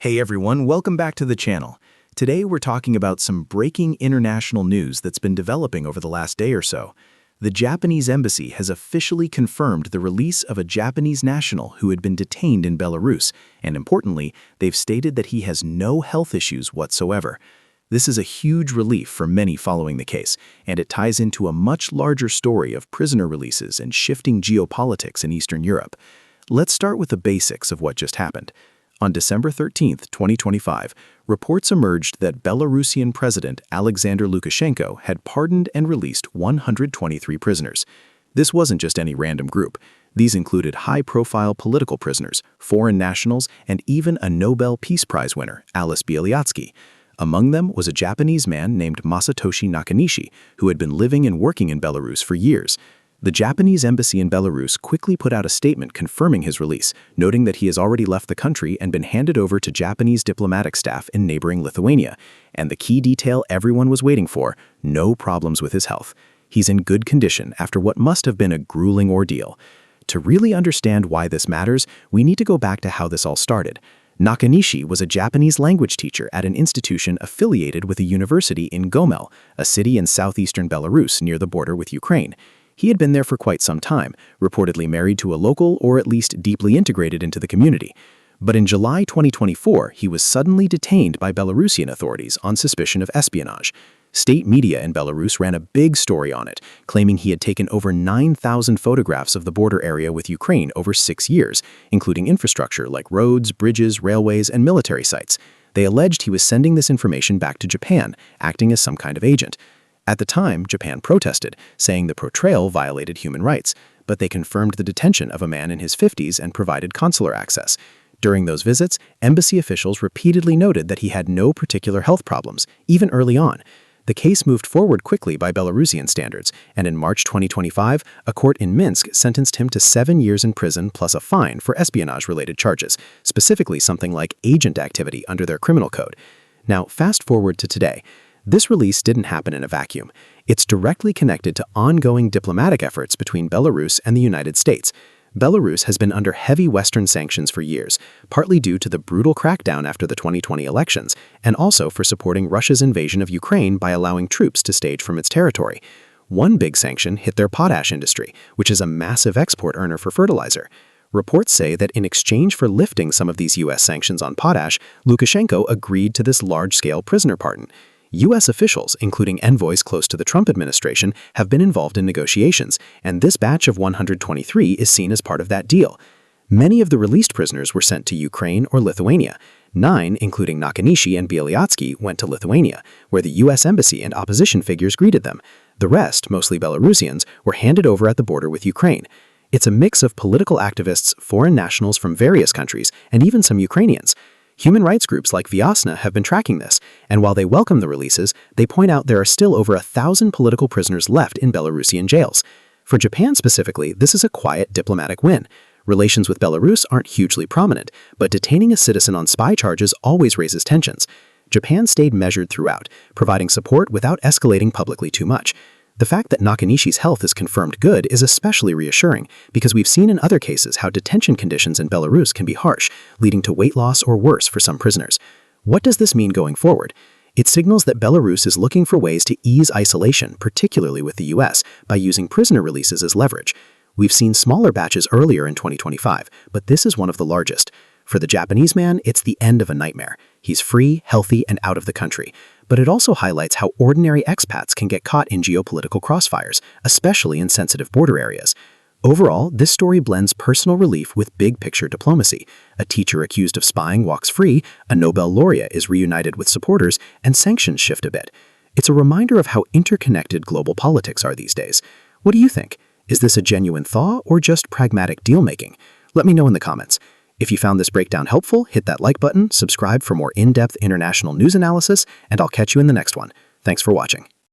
Hey everyone, welcome back to the channel. Today we're talking about some breaking international news that's been developing over the last day or so. The Japanese embassy has officially confirmed the release of a Japanese national who had been detained in Belarus, and importantly, they've stated that he has no health issues whatsoever. This is a huge relief for many following the case, and it ties into a much larger story of prisoner releases and shifting geopolitics in Eastern Europe. Let's start with the basics of what just happened. On December 13, 2025, reports emerged that Belarusian President Aleksandr Lukashenko had pardoned and released 123 prisoners. This wasn't just any random group. These included high-profile political prisoners, foreign nationals, and even a Nobel Peace Prize winner, Ales Bialiatski. Among them was a Japanese man named Masatoshi Nakanishi, who had been living and working in Belarus for years. The Japanese embassy in Belarus quickly put out a statement confirming his release, noting that he has already left the country and been handed over to Japanese diplomatic staff in neighboring Lithuania. And the key detail everyone was waiting for: no problems with his health. He's in good condition after what must have been a grueling ordeal. To really understand why this matters, we need to go back to how this all started. Nakanishi was a Japanese language teacher at an institution affiliated with a university in Gomel, a city in southeastern Belarus near the border with Ukraine. He had been there for quite some time, reportedly married to a local or at least deeply integrated into the community. But in July 2024, he was suddenly detained by Belarusian authorities on suspicion of espionage. State media in Belarus ran a big story on it, claiming he had taken over 9,000 photographs of the border area with Ukraine over 6 years, including infrastructure like roads, bridges, railways, and military sites. They alleged he was sending this information back to Japan, acting as some kind of agent. At the time, Japan protested, saying the portrayal violated human rights, but they confirmed the detention of a man in his 50s and provided consular access. During those visits, embassy officials repeatedly noted that he had no particular health problems, even early on. The case moved forward quickly by Belarusian standards, and in March 2025, a court in Minsk sentenced him to 7 years in prison plus a fine for espionage-related charges, specifically something like agent activity under their criminal code. Now, fast forward to today. This release didn't happen in a vacuum. It's directly connected to ongoing diplomatic efforts between Belarus and the United States. Belarus has been under heavy Western sanctions for years, partly due to the brutal crackdown after the 2020 elections, and also for supporting Russia's invasion of Ukraine by allowing troops to stage from its territory. One big sanction hit their potash industry, which is a massive export earner for fertilizer. Reports say that in exchange for lifting some of these U.S. sanctions on potash, Lukashenko agreed to this large-scale prisoner pardon. U.S. officials, including envoys close to the Trump administration, have been involved in negotiations, and this batch of 123 is seen as part of that deal. Many of the released prisoners were sent to Ukraine or Lithuania. 9, including Nakanishi and Bialiatski, went to Lithuania, where the U.S. embassy and opposition figures greeted them. The rest, mostly Belarusians, were handed over at the border with Ukraine. It's a mix of political activists, foreign nationals from various countries, and even some Ukrainians. Human rights groups like Viasna have been tracking this, and while they welcome the releases, they point out there are still over 1,000 political prisoners left in Belarusian jails. For Japan specifically, this is a quiet diplomatic win. Relations with Belarus aren't hugely prominent, but detaining a citizen on spy charges always raises tensions. Japan stayed measured throughout, providing support without escalating publicly too much. The fact that Nakanishi's health is confirmed good is especially reassuring, because we've seen in other cases how detention conditions in Belarus can be harsh, leading to weight loss or worse for some prisoners. What does this mean going forward? It signals that Belarus is looking for ways to ease isolation, particularly with the U.S., by using prisoner releases as leverage. We've seen smaller batches earlier in 2025, but this is one of the largest. For the Japanese man, it's the end of a nightmare. He's free, healthy, and out of the country. But it also highlights how ordinary expats can get caught in geopolitical crossfires, especially in sensitive border areas. Overall, this story blends personal relief with big-picture diplomacy. A teacher accused of spying walks free, a Nobel laureate is reunited with supporters, and sanctions shift a bit. It's a reminder of how interconnected global politics are these days. What do you think? Is this a genuine thaw or just pragmatic deal-making? Let me know in the comments. If you found this breakdown helpful, hit that like button, subscribe for more in-depth international news analysis, and I'll catch you in the next one. Thanks for watching.